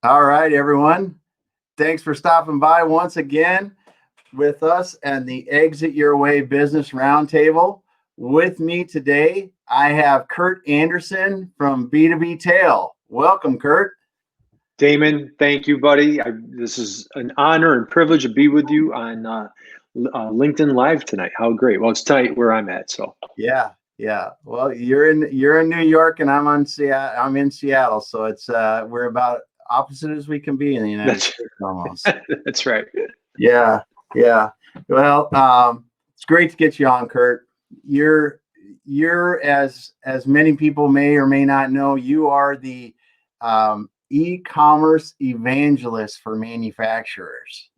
All right, everyone. Thanks for stopping by once again with us and the Exit Your Way Business Roundtable. With me today, I have Curt Anderson from B2B Tail. Welcome, Curt. Damon, thank you, buddy. This is an honor and privilege to be with you on LinkedIn Live tonight. How great! Well, it's tight where I'm at, so Yeah. Well, you're in New York, and I'm in Seattle, so it's we're about opposite as we can be in the United that's States almost. that's right. Yeah, yeah. Well, it's great to get you on, Curt. You're as many people may or may not know, you are the e-commerce evangelist for manufacturers.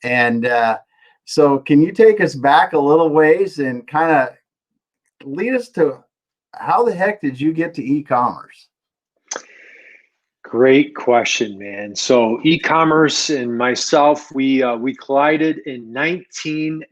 And so, can you take us back a little ways and kind of lead us to how the heck did you get to e-commerce? Great question, man. So e-commerce and myself, we collided in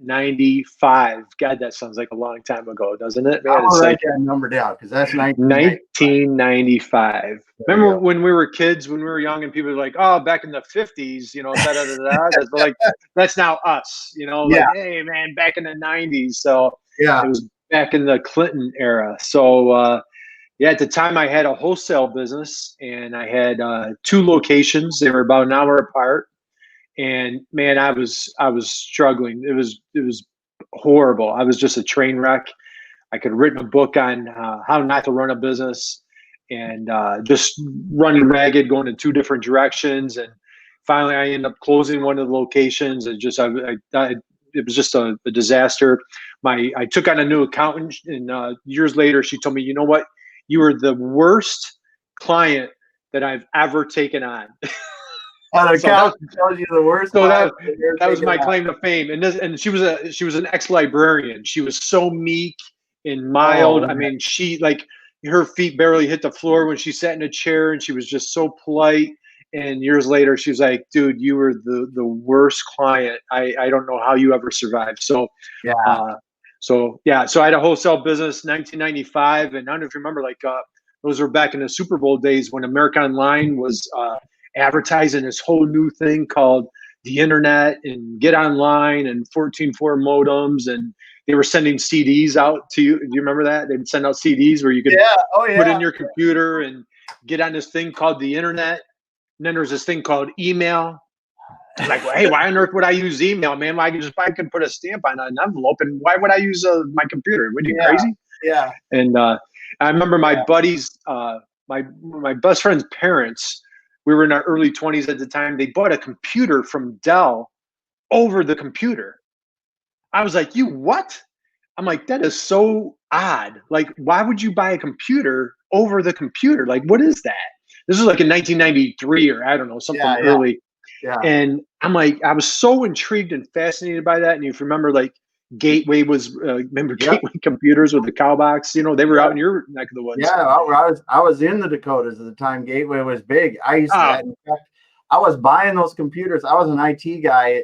1995. God, that sounds like a long time ago, doesn't it, man? I'm It's gonna write like that number down because that's 1990. 1995. There you Remember go. when we were kids, when we were young, and people were like, "Oh, back in the '50s, da da da da." That's like that's now us, Yeah, like, "Hey, man, back in the '90s." So it yeah. was back in the Clinton era. So yeah, at the time I had a wholesale business, and I had two locations. They were about an hour apart, and man, I was struggling. It was horrible. I was just a train wreck. I could have written a book on how not to run a business, and just running ragged, going in two different directions. And finally, I ended up closing one of the locations. It was just a disaster. I took on a new accountant, and years later, she told me, "You know what? You are the worst client that I've ever taken on." An So that was accountant tells you the worst so client that you're that was taking my out. claim to fame. And she was an ex-librarian. She was so meek and mild. Oh, I man. mean, she like her feet barely hit the floor when she sat in a chair, and she was just so polite. And years later, she was like, "Dude, you were the worst client. I don't know how you ever survived." Yeah. Uh, so yeah, so I had a wholesale business, 1995, and I don't know if you remember, like those were back in the Super Bowl days when America Online was advertising this whole new thing called the internet and get online and 14.4 modems, and they were sending CDs out to you. Do you remember that? They'd send out CDs where you could Yeah. Oh, put yeah. in your computer and get on this thing called the internet. And then there's this thing called email. I was like, well, hey, why on earth would I use email, man? I can put a stamp on an envelope, and why would I use my computer? What are you, Yeah. crazy? Yeah. And I remember my Yeah. buddies, my best friend's parents. We were in our early 20s at the time. They bought a computer from Dell over the computer. I was like, you what? I'm like, that is so odd. Like, why would you buy a computer over the computer? Like, what is that? This was like in 1993 or I don't know, something Yeah. Yeah. early. Yeah. And I'm like, I was so intrigued and fascinated by that. And if you remember, like, Gateway was, remember Yep. Gateway computers with the cow box? They were out Yep. in your neck of the Yeah. woods. I was in the Dakotas at the time Gateway was big. Oh, In fact, I was buying those computers. I was an IT guy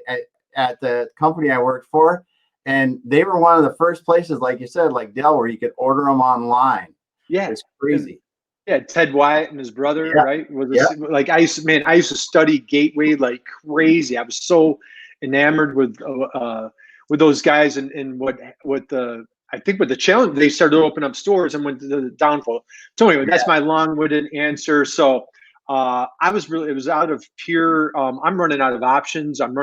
at the company I worked for, and they were one of the first places, like you said, like Dell, where you could order them online. yeah. It's crazy. Yeah, Ted Wyatt and his brother, Yeah. right? Was Yeah. this like I used to study Gateway like crazy. I was so enamored with those guys and what the I think with the challenge they started to open up stores and went to the downfall. So anyway, Yeah. that's my long-winded answer. So it was out of pure I'm running out of options. I'm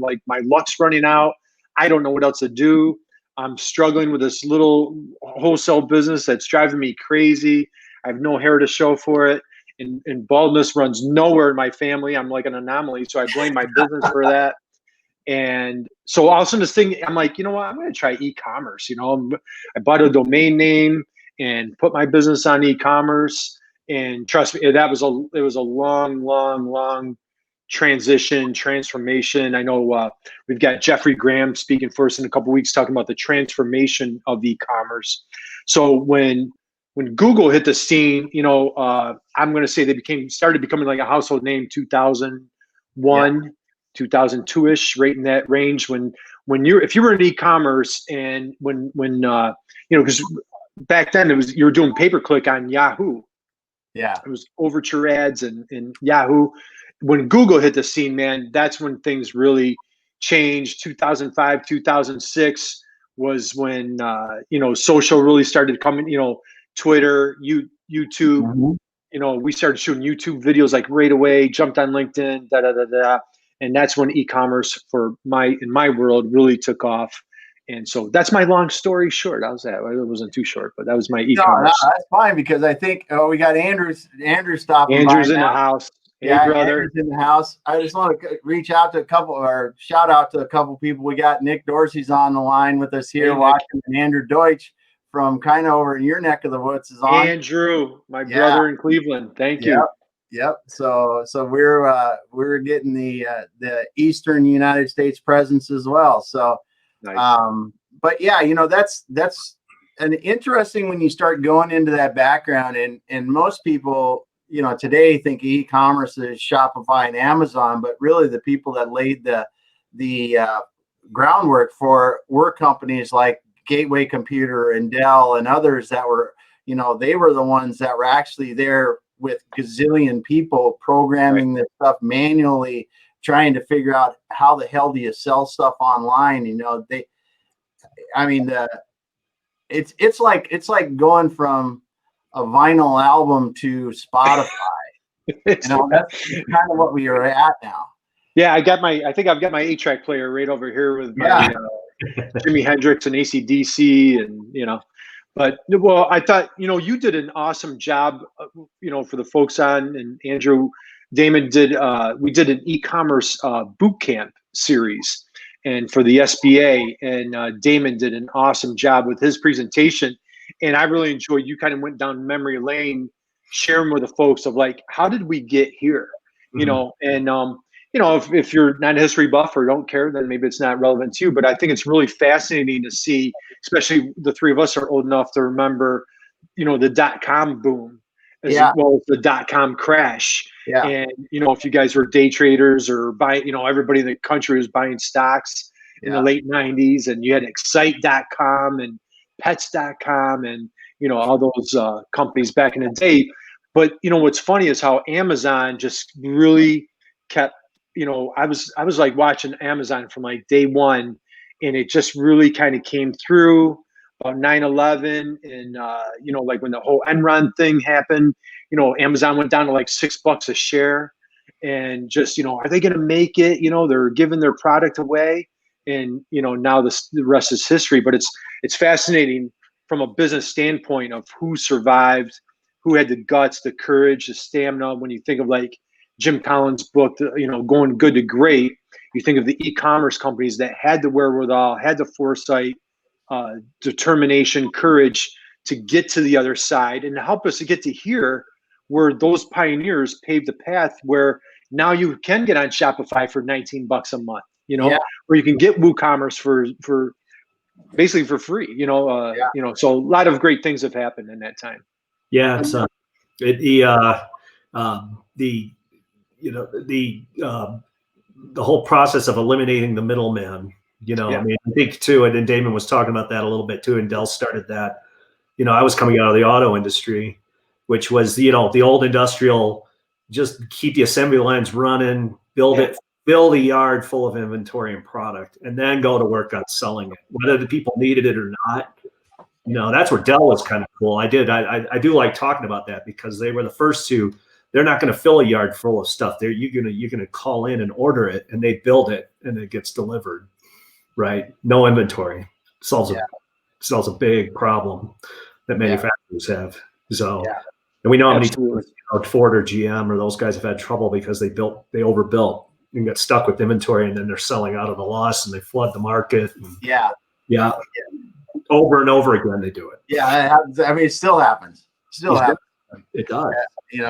like my luck's running out. I don't know what else to do. I'm struggling with this little wholesale business that's driving me crazy. I have no hair to show for it. And baldness runs nowhere in my family. I'm like an anomaly. So I blame my business for that. And so all of a sudden this thing, I'm like, you know what? I'm going to try e-commerce. I bought a domain name and put my business on e-commerce. And trust me, it was a long, long, long transformation. I know we've got Jeffrey Graham speaking for us in a couple of weeks, talking about the transformation of e-commerce. So when Google hit the scene, I'm going to say started becoming like a household name 2001, 2002-ish, right in that range. If you were in e-commerce and because back then you were doing pay-per-click on Yahoo. Yeah. It was Overture ads and Yahoo. When Google hit the scene, man, that's when things really changed. 2005, 2006 was when social really started coming. Twitter, YouTube. Mhm. We started shooting YouTube videos like right away. Jumped on LinkedIn, da da da da, and that's when e-commerce in my world really took off. And so that's my long story short. How's that? It wasn't too short, but that was my No, no, e-commerce. that's fine because I think we got Andrew stopping by Andrew's in the now. house. Hey, Yeah, brother. Andrew's in the house. I just want to reach out to a couple or shout out to a couple people. We got Nick Dorsey's on the line with us here Hey, watching, and Andrew Deutsch from kind of over in your neck of the woods is on. Andrew, my Yeah, brother in Cleveland. Thank yep, you. yep. So we're getting the Eastern United States presence as well. So, Nice. but yeah, that's an interesting when you start going into that background, and most people today think e-commerce is Shopify and Amazon, but really the people that laid the groundwork were companies like Gateway Computer and Dell and others that were, they were the ones that were actually there with gazillion people programming this stuff manually, trying to figure out how the hell do you sell stuff online. It's like going from a vinyl album to Spotify. That's kind of what we are at now. Yeah, I think I've got my 8-track player right over here with my Jimi Hendrix and AC/DC, and But well, I thought you did an awesome job, for the folks on, and Andrew, Damon did. We did an e-commerce boot camp series, and for the SBA, and Damon did an awesome job with his presentation, and I really enjoyed. You kind of went down memory lane, sharing with the folks of like, how did we get here, and if you're not a history buff or don't care, then maybe it's not relevant to you. But I think it's really fascinating to see, especially the three of us are old enough to remember, the .com boom as well as the .com crash. Yeah. And, if you guys were day traders or everybody in the country was buying stocks in the late 90s, and you had Excite.com and Pets.com and, all those companies back in the day. But, what's funny is how Amazon just really kept, I was like watching Amazon from like day one, and it just really kind of came through about 9/11, and like when the whole Enron thing happened, Amazon went down to like $6 a share, and just are they going to make it? They're giving their product away, and now the rest is history. But it's fascinating from a business standpoint of who survived, who had the guts, the courage, the stamina. When you think of like Jim Collins' book, Going Good to Great, you think of the e-commerce companies that had the wherewithal, had the foresight, determination, courage to get to the other side and to help us to get to here, where those pioneers paved the path where now you can get on Shopify for $19 a month, or you can get WooCommerce for basically for free, so a lot of great things have happened in that time. Yeah, it's the whole process of eliminating the middleman. I mean, I think too, and then Damon was talking about that a little bit too, and Dell started that. I was coming out of the auto industry, which was the old industrial, just keep the assembly lines running, build it, fill the yard full of inventory and product, and then go to work on selling it, whether the people needed it or not. That's where Dell was kind of cool. I do like talking about that because they were the first to. They're not going to fill a yard full of stuff. You're gonna call in and order it, and they build it, and it gets delivered. Right? No inventory solves a big problem that manufacturers have. So, and we know how many times Ford or GM or those guys have had trouble because they overbuilt and got stuck with inventory, and then they're selling out of the loss, and they flood the market. And, over and over again they do it. Yeah, I mean, it still happens. It does.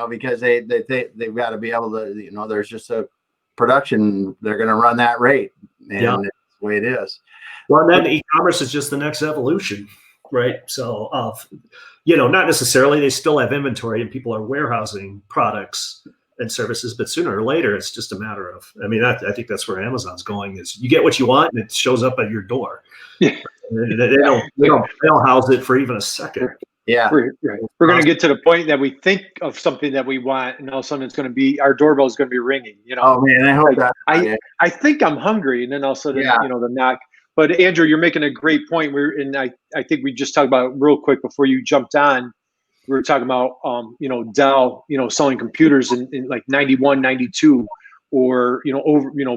Because they've got to be able to, there's just a production, they're going to run that rate, and it's the way it is. Well, and then e-commerce is just the next evolution, right? So, not necessarily, they still have inventory and people are warehousing products and services, but sooner or later, it's just a matter of, I think that's where Amazon's going, is you get what you want and it shows up at your door. Yeah. They don't house it for even a second. Yeah. We're going to get to the point that we think of something that we want, and all of a sudden it's going to be, our doorbell is going to be ringing. Oh man, I hope that. I think I'm hungry, and then all of a sudden, Yeah. the knock. But Andrew, you're making a great point. I think we just talked about real quick before you jumped on. We were talking about, Dell, selling computers in like 91, 92, or,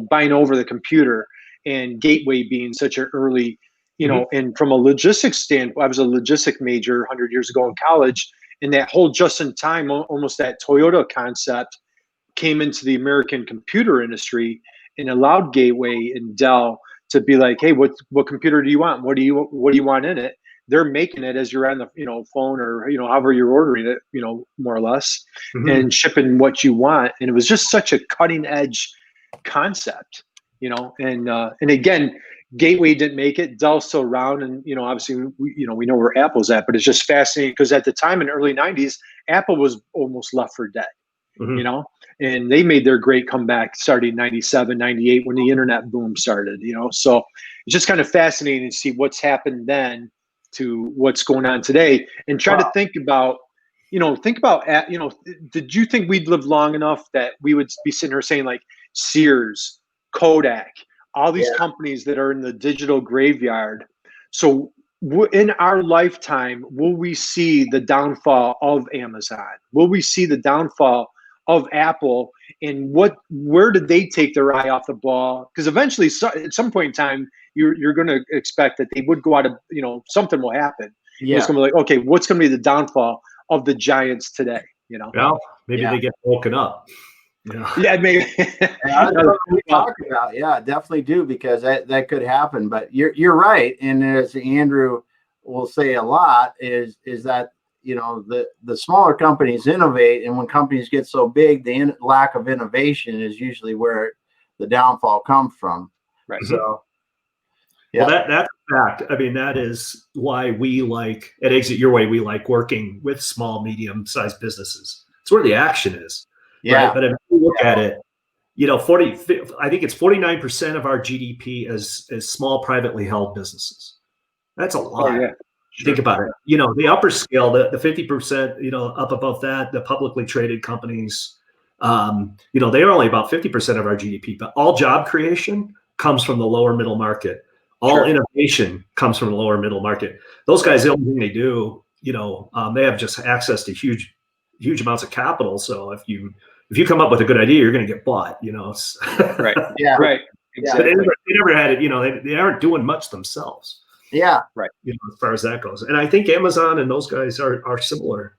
buying over the computer, and Gateway being such an early, and from a logistics standpoint, I was a logistic major 100 years ago in college, and that whole just in time, almost that Toyota concept came into the American computer industry and allowed Gateway and Dell to be like, hey, what computer do you want? What do you want in it? They're making it as you're on the phone, or however you're ordering it, more or less, and shipping what you want. And it was just such a cutting edge concept, and again, Gateway didn't make it. Dell's still around, and obviously we know where Apple's at, but it's just fascinating because at the time in the early 90s, Apple was almost left for dead. And they made their great comeback starting 97, 98 when the internet boom started, so it's just kind of fascinating to see what's happened then to what's going on today, and try to think about, did you think we'd live long enough that we would be sitting here saying like Sears, Kodak, all these companies that are in the digital graveyard? So in our lifetime, will we see the downfall of Amazon? Will we see the downfall of Apple? And where did they take their eye off the ball? Because eventually, at some point in time, you're going to expect that they would go out of, something will happen. Yeah. It's going to be like, okay, what's going to be the downfall of the giants today? Well, maybe they get woken up. Yeah, maybe. That's what we talk about. Yeah, definitely do, because that could happen. But you're right, and as Andrew will say a lot is that the smaller companies innovate, and when companies get so big, the lack of innovation is usually where the downfall comes from. Right. So, well, that's a fact. I mean, that is why we like at Exit Your Way. We like working with small, medium-sized businesses. It's where the action is. Yeah. Right? But if you look at it, I think it's 49% of our GDP is small, privately held businesses. That's a lot. Oh, yeah. Think about it. The upper scale, the 50%, up above that, the publicly traded companies, they're only about 50% of our GDP. But all job creation comes from the lower middle market. All innovation comes from the lower middle market. Those guys, the only thing they do, they have just access to huge amounts of capital. So if you come up with a good idea, you're going to get bought. Right. Yeah. Right. Exactly. But they never had it. They aren't doing much themselves. Yeah. Right. As far as that goes. And I think Amazon and those guys are similar.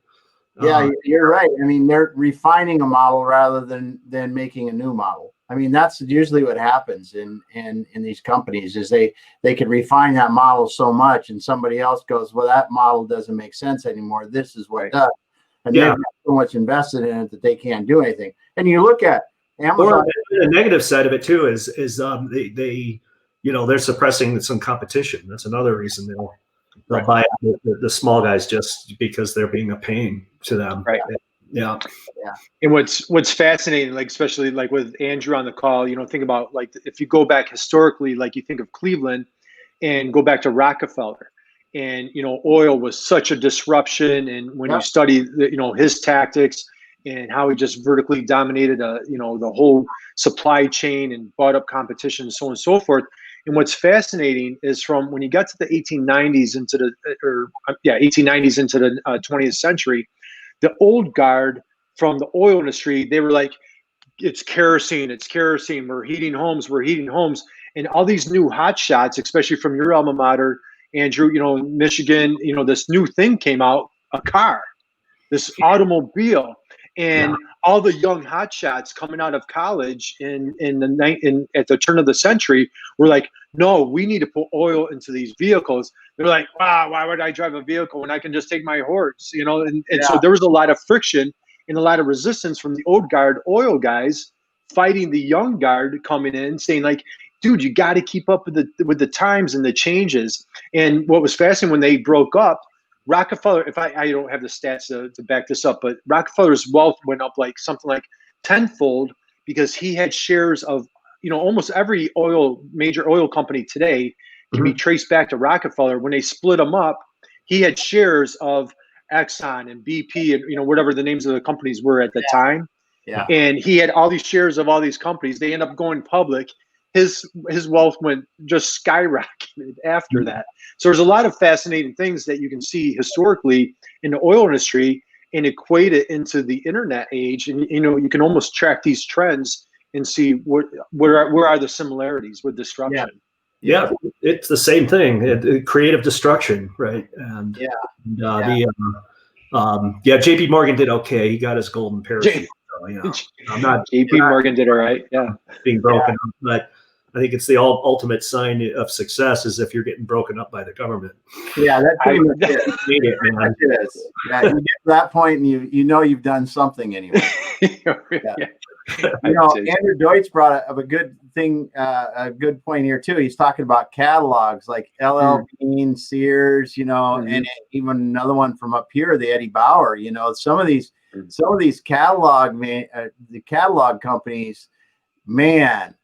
Yeah, you're right. I mean, they're refining a model rather than making a new model. I mean, that's usually what happens in these companies is they can refine that model so much, and somebody else goes, well, that model doesn't make sense anymore. This is what does. And they've got so much invested in it that they can't do anything. And you look at Amazon. Or the negative side of it too is they they're suppressing some competition. That's another reason they'll buy the small guys just because they're being a pain to them. Right. Yeah. And what's fascinating, like especially like with Andrew on the call, think about like if you go back historically, like you think of Cleveland and go back to Rockefeller, and oil was such a disruption, and when you study his tactics and how he just vertically dominated the whole supply chain and bought up competition and so on and so forth. And what's fascinating is from when you got to the 1890s into the 20th century, the old guard from the oil industry, they were like, it's kerosene, we're heating homes. And all these new hot shots, especially from your alma mater, Andrew, Michigan, this new thing came out, a car, this automobile. And all the young hotshots coming out of college at the turn of the century were like, no, we need to put oil into these vehicles. They're like, wow, why would I drive a vehicle when I can just take my horse? So there was a lot of friction and a lot of resistance from the old guard oil guys fighting the young guard coming in, saying like, dude, you got to keep up with the times and the changes. And what was fascinating when they broke up, Rockefeller, if I don't have the stats to back this up, but Rockefeller's wealth went up like something like tenfold because he had shares of, almost every major oil company today can be traced back to Rockefeller. When they split them up, he had shares of Exxon and BP and, you know, whatever the names of the companies were at the time. Yeah. And he had all these shares of all these companies. They end up going public. His wealth went just skyrocketed after that. So there's a lot of fascinating things that you can see historically in the oil industry and equate it into the internet age. And, you know, you can almost track these trends and see where are the similarities with disruption. Yeah, it's the same thing. Creative destruction, right? And JP Morgan did okay. He got his golden parachute. So, you know, I'm not. JP Morgan did all right. Yeah, being broken up, but I think it's the ultimate sign of success is if you're getting broken up by the government. Yeah, that's it is. Yeah, you get to that point and you know you've done something anyway. You know, Andrew Deutsch brought up a good thing, a good point here too. He's talking about catalogs like LL Bean, Sears, you know, and even another one from up here, the Eddie Bauer. You know, some of these catalog the catalog companies, man.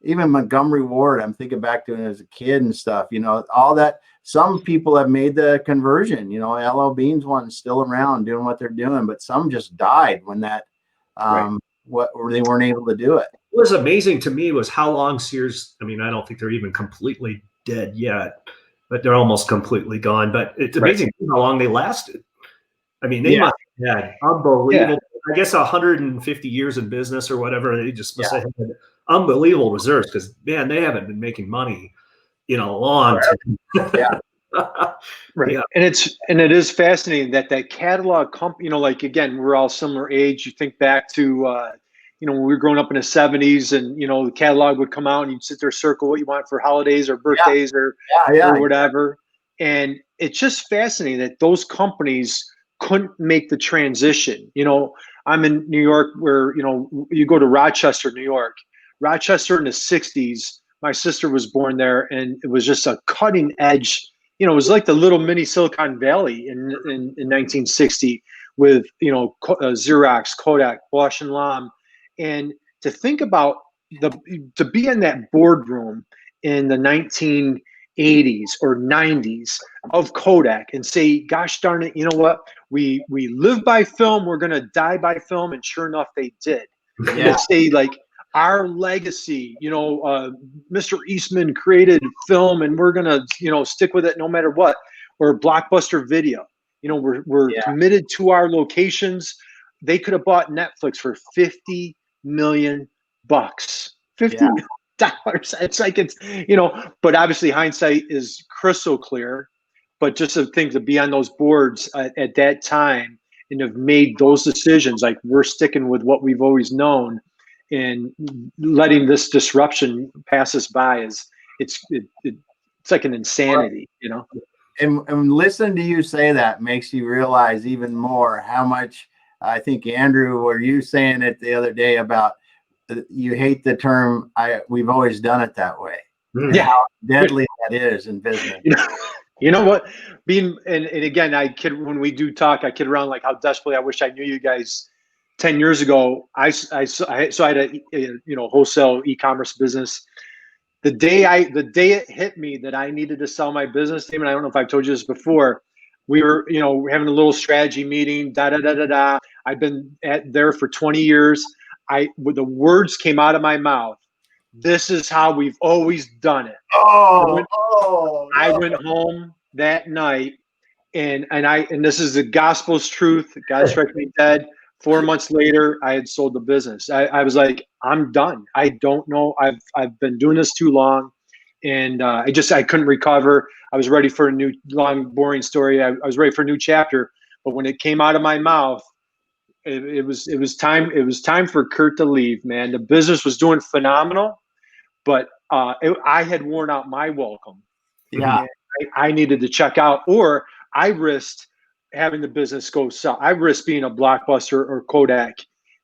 Even Montgomery Ward, I'm thinking back to it as a kid and stuff, you know, all that. Some people have made the conversion, you know, LL Bean's one still around doing what they're doing, but some just died when that, they weren't able to do it. What was amazing to me was how long Sears, I mean, I don't think they're even completely dead yet, but they're almost completely gone. But it's amazing how long they lasted. I mean, they must have had unbelievable, I guess 150 years in business or whatever. They just must have had unbelievable reserves because, man, they haven't been making money in a long time. And it is fascinating that catalog company, you know, like, again, we're all similar age. You think back to, you know, when we were growing up in the 70s and, you know, the catalog would come out and you'd sit there, circle what you want for holidays or birthdays or whatever. And it's just fascinating that those companies couldn't make the transition. You know, I'm in New York where, you know, you go to Rochester, New York. Rochester in the 60s, my sister was born there, and it was just a cutting edge, you know, it was like the little mini Silicon Valley in 1960 with, you know, Xerox, Kodak, Bosch and Lomb. And to think about to be in that boardroom in the 1980s or 90s of Kodak and say, gosh darn it, you know what? We live by film, we're going to die by film. And sure enough, they did. And say, like, our legacy, you know, Mr. Eastman created film and we're going to, you know, stick with it no matter what. Or Blockbuster Video, you know, we're committed to our locations. They could have bought Netflix for $50 million. $50 million. It's like, it's, you know, but obviously hindsight is crystal clear. But just to think to be on those boards at that time and have made those decisions, like we're sticking with what we've always known. And letting this disruption pass us by it's like an insanity, you know. And listening to you say that makes you realize even more how much. I think Andrew, were you saying it the other day about you hate the term we've always done it that way. How deadly that is in business. You know what? And again, I kid when we do talk. I kid around like how desperately I wish I knew you guys 10 years ago. I had a wholesale e-commerce business. The day it hit me that I needed to sell my business, Damon, I don't know if I've told you this before. We were, you know, having a little strategy meeting. I've been there for 20 years. When the words came out of my mouth, this is how we've always done it. I went home that night, and this is the gospel's truth. God struck me dead. 4 months later, I had sold the business. I was like, I'm done. I don't know. I've been doing this too long, and I couldn't recover. I was ready for a new long, boring story. I was ready for a new chapter. But when it came out of my mouth, it was time. It was time for Curt to leave. Man, the business was doing phenomenal, but I had worn out my welcome. Yeah, I needed to check out, or I risked having the business go south. I risked being a Blockbuster or Kodak,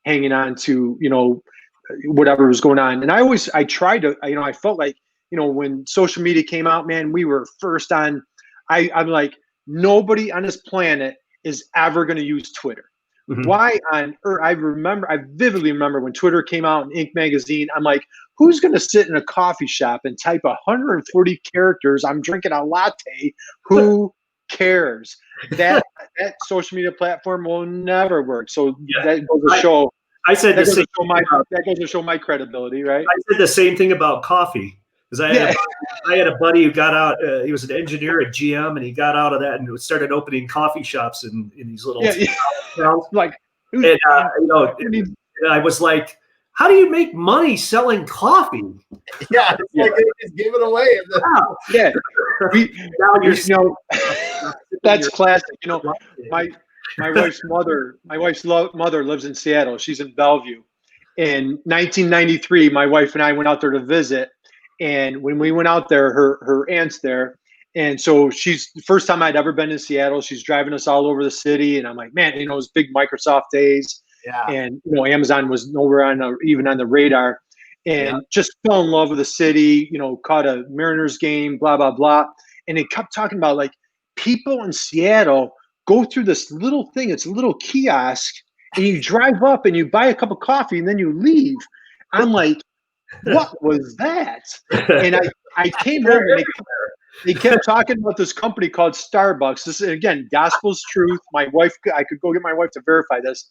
hanging on to, you know, whatever was going on. And I tried to, you know, I felt like, you know, when social media came out, man, we were first on. I'm like, nobody on this planet is ever going to use Twitter. Why on earth? I vividly remember when Twitter came out in Inc. magazine. I'm like, who's going to sit in a coffee shop and type 140 characters? I'm drinking a latte. Who cares? That social media platform will never work. So that goes to show. I said that the same that goes to show my credibility, right? I said the same thing about coffee, because I had a buddy who got out. He was an engineer at GM, and he got out of that and started opening coffee shops in these little towns. Like, and and I was like, "How do you make money selling coffee?" Yeah, it's like they just give it away. Yeah, that's classic. You know, my wife's mother lives in Seattle. She's in Bellevue. In 1993, my wife and I went out there to visit, and when we went out there, her aunt's there, and so she's the first time I'd ever been in Seattle. She's driving us all over the city, and I'm like, man, you know, it was big Microsoft days, and you know, Amazon was nowhere even on the radar, and just fell in love with the city. You know, caught a Mariners game, blah blah blah, and it kept talking about like people in Seattle go through this little thing. It's a little kiosk, and you drive up and you buy a cup of coffee and then you leave. I'm like, what was that? And I came home and they kept talking about this company called Starbucks. This is, again, gospel's truth. My wife, I could go get my wife to verify this.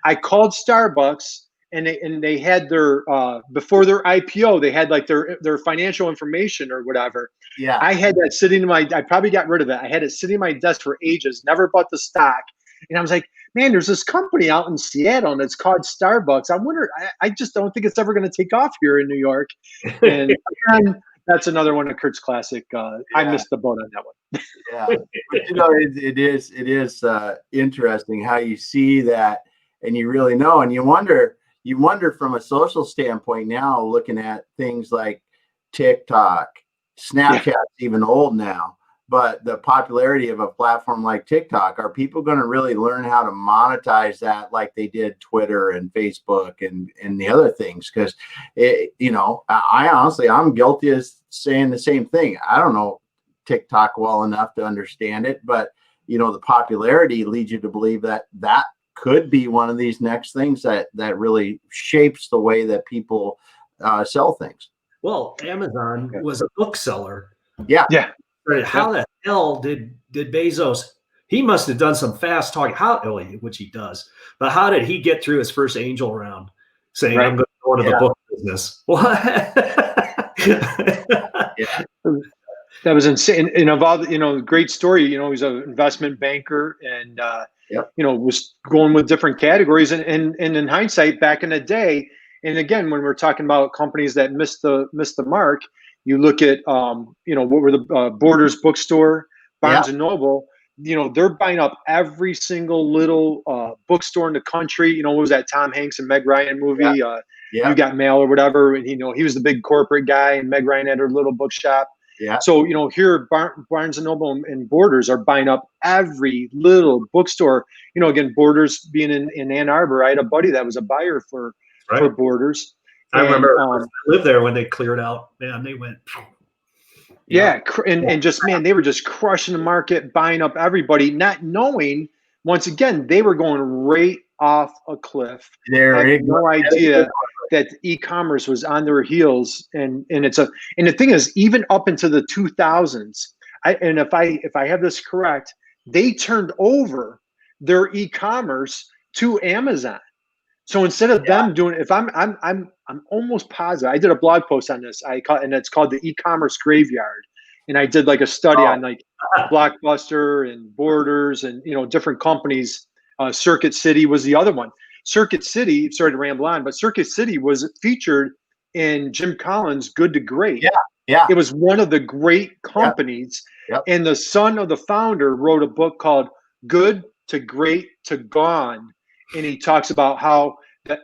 I called Starbucks, and they had their before their IPO, they had like their financial information or whatever. Yeah. I had that sitting in I probably got rid of it. I had it sitting in my desk for ages, never bought the stock. And I was like, man, there's this company out in Seattle and it's called Starbucks. I wonder, I just don't think it's ever going to take off here in New York. And again, that's another one of Curt's classic. I missed the boat on that one. Yeah. But, you know, it is interesting how you see that, and you really know, and you wonder from a social standpoint now, looking at things like TikTok, Snapchat's even old now, but the popularity of a platform like TikTok, are people going to really learn how to monetize that like they did Twitter and Facebook and the other things? Because, you know, I honestly, I'm guilty of saying the same thing. I don't know TikTok well enough to understand it, but, you know, the popularity leads you to believe that could be one of these next things that really shapes the way that people sell things. Well, Amazon was a bookseller. Yeah. How the hell did Bezos? He must have done some fast talking. Which he does. But how did he get through his first angel round, saying, "I'm going to go into the book business"? What? That was insane. And of all, you know, great story. You know, he's an investment banker, and you know, was going with different categories. And in hindsight, back in the day, and again, when we're talking about companies that missed the mark, you look at, you know, what were the Borders bookstore, Barnes and Noble. You know, they're buying up every single little bookstore in the country. You know, what was that Tom Hanks and Meg Ryan movie? You Got Mail or whatever. And, you know, he was the big corporate guy, and Meg Ryan had her little bookshop. Yeah. So, you know, here Barnes and Noble and Borders are buying up every little bookstore. You know, again, Borders being in Ann Arbor, I had a buddy that was a buyer for Borders. I remember I lived there when they cleared out. Man, they went. And just, man, they were just crushing the market, buying up everybody, not knowing, once again, they were going right off a cliff. They had no idea that e-commerce was on their heels, and the thing is, even up into the 2000s, if I have this correct, they turned over their e-commerce to Amazon. So instead of them doing, if I'm almost positive, I did a blog post on this. And it's called the e-commerce graveyard, and I did like a study on like Blockbuster and Borders and, you know, different companies. Circuit City was the other one. Circuit City, sorry to ramble on, but Circuit City was featured in Jim Collins' Good to Great. Yeah. It was one of the great companies. Yep. And the son of the founder wrote a book called Good to Great to Gone. And he talks about how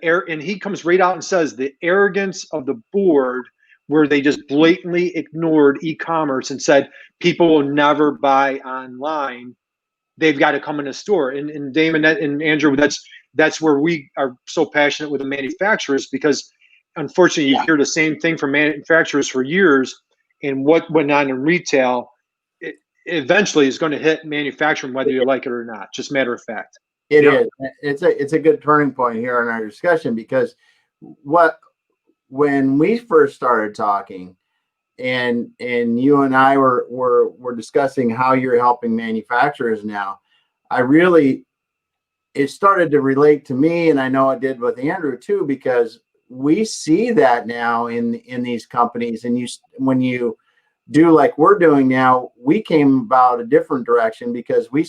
and he comes right out and says the arrogance of the board, where they just blatantly ignored e-commerce and said people will never buy online. They've got to come in a store. And Damon and Andrew, that's where we are so passionate with the manufacturers, because unfortunately you hear the same thing from manufacturers for years, and what went on in retail, it eventually is going to hit manufacturing, whether you like it or not. Just matter of fact. It is. It's a good turning point here in our discussion, because when we first started talking, and you and I were discussing how you're helping manufacturers now. It started to relate to me, and I know it did with Andrew too, because we see that now in these companies. And when you do like we're doing now, we came about a different direction because we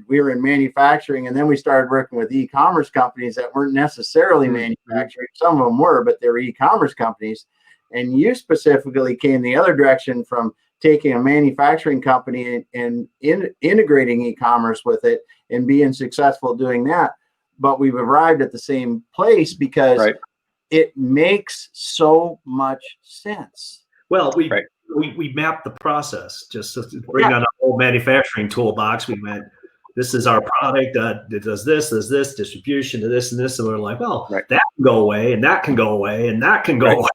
were in manufacturing, and then we started working with e-commerce companies that weren't necessarily manufacturing. Some of them were, but they were e-commerce companies. And you specifically came the other direction from taking a manufacturing company and integrating e-commerce with it and being successful doing that. But we've arrived at the same place because it makes so much sense. Well, we mapped the process just to bring on a whole manufacturing toolbox. We went, this is our product, it does this, distribution to this and this. And we're like, well, that can go away, and that can go away, and that can go away.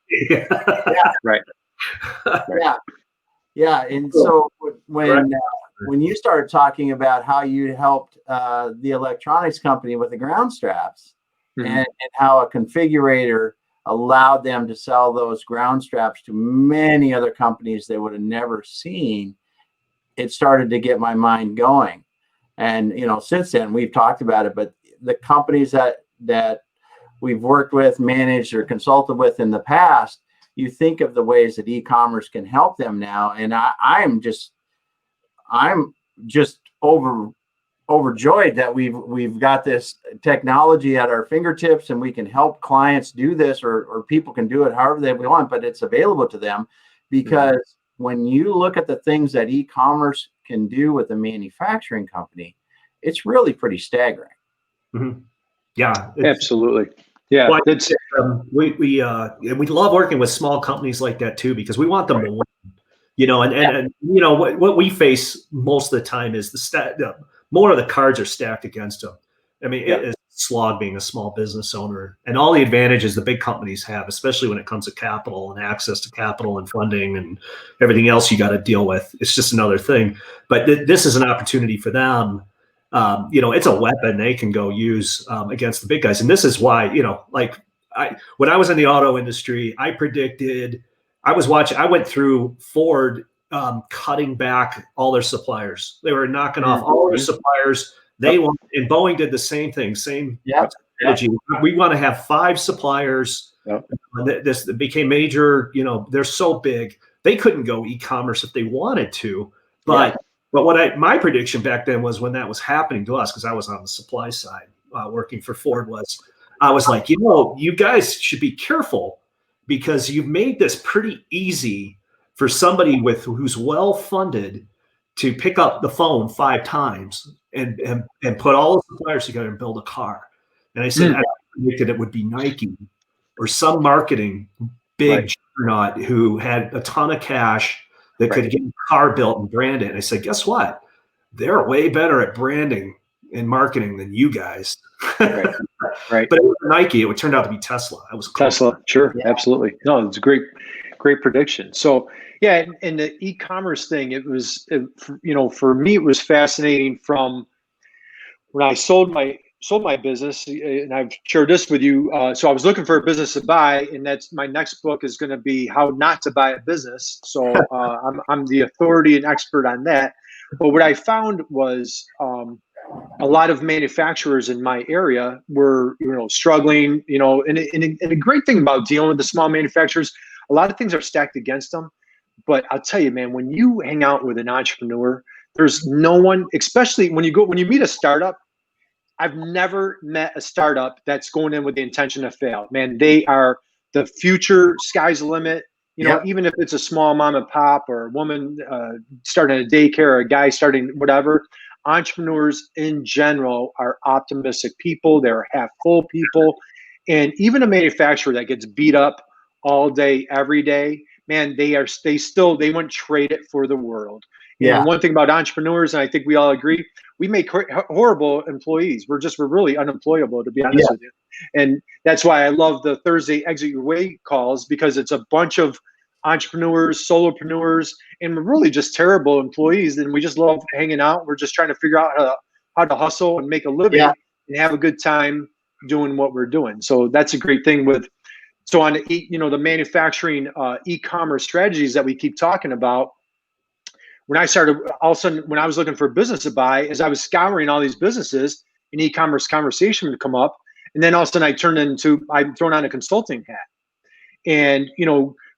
Yeah. And so when you started talking about how you helped the electronics company with the ground straps, and how a configurator allowed them to sell those ground straps to many other companies they would have never seen, it started to get my mind going. And, since then we've talked about it, but the companies that we've worked with, managed, or consulted with in the past, you think of the ways that e-commerce can help them now. And I'm just overjoyed that we've got this technology at our fingertips, and we can help clients do this, or people can do it however they want, but it's available to them. Because when you look at the things that e-commerce can do with a manufacturing company, it's really pretty staggering. Yeah, absolutely. Yeah, well, we love working with small companies like that too, because we want them to win. And what we face most of the time is more of the cards are stacked against them. I mean, it is a slog being a small business owner, and all the advantages the big companies have, especially when it comes to capital and access to capital and funding and everything else you got to deal with. It's just another thing. But this is an opportunity for them. It's a weapon they can go use against the big guys. And this is why, when I was in the auto industry, I went through Ford cutting back all their suppliers. They were knocking off all their suppliers. And Boeing did the same thing, strategy. We want to have 5 suppliers. This became major, they're so big. They couldn't go e-commerce if they wanted to, but my prediction back then was, when that was happening to us, because I was on the supply side working for Ford, I was like, you guys should be careful, because you've made this pretty easy for somebody who's well funded to pick up the phone 5 times and put all the suppliers together and build a car. And I said, I predicted it would be Nike or some marketing big juggernaut who had a ton of cash that could get a car built and brand it. And I said, guess what? They're way better at branding and marketing than you guys. But it was Nike. It turned out to be Tesla. It was close. Tesla. Sure. Yeah. Absolutely. No, it's a great prediction. So and the e-commerce thing, for me, it was fascinating from when I sold my business, and I've shared this with you. So I was looking for a business to buy, and that's my next book is going to be How Not to Buy a Business. So I'm the authority and expert on that. But what I found was a lot of manufacturers in my area were, struggling, and a great thing about dealing with the small manufacturers, a lot of things are stacked against them. But I'll tell you, man, when you hang out with an entrepreneur, there's no one, especially when you meet a startup. I've never met a startup that's going in with the intention to fail. Man, they are the future. Sky's the limit. Even if it's a small mom and pop, or a woman starting a daycare, or a guy starting whatever, entrepreneurs in general are optimistic people. They're half full people. And even a manufacturer that gets beat up all day, every day, man, they wouldn't trade it for the world. And one thing about entrepreneurs, and I think we all agree, we make horrible employees. We're really unemployable, to be honest with you. And that's why I love the Thursday Exit Your Way calls, because it's a bunch of entrepreneurs, solopreneurs, and we're really just terrible employees. And we just love hanging out. We're just trying to figure out how to hustle and make a living and have a good time doing what we're doing. So that's a great thing with So on the manufacturing e-commerce strategies that we keep talking about, when I started, all of a sudden, when I was looking for a business to buy, as I was scouring all these businesses, an e-commerce conversation would come up, and then all of a sudden I'd thrown on a consulting hat. And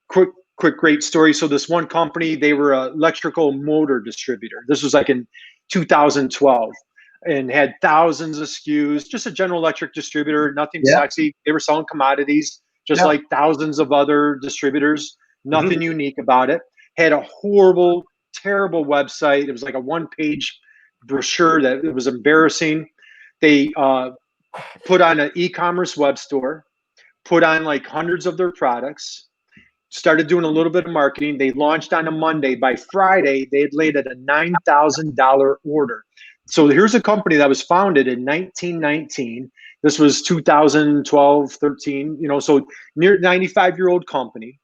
quick great story. So this one company, they were an electrical motor distributor. This was like in 2012, and had thousands of SKUs. Just a general electric distributor, nothing sexy. They were selling commodities, just like thousands of other distributors. Nothing unique about it. Had a horrible, terrible website. It was like a one-page brochure that it was embarrassing. They put on an e-commerce web store, put on like hundreds of their products, started doing a little bit of marketing. They launched on a Monday. By Friday, they had laid at a $9,000 order. So here's a company that was founded in 1919. This was 2012, 13, so near 95-year-old company.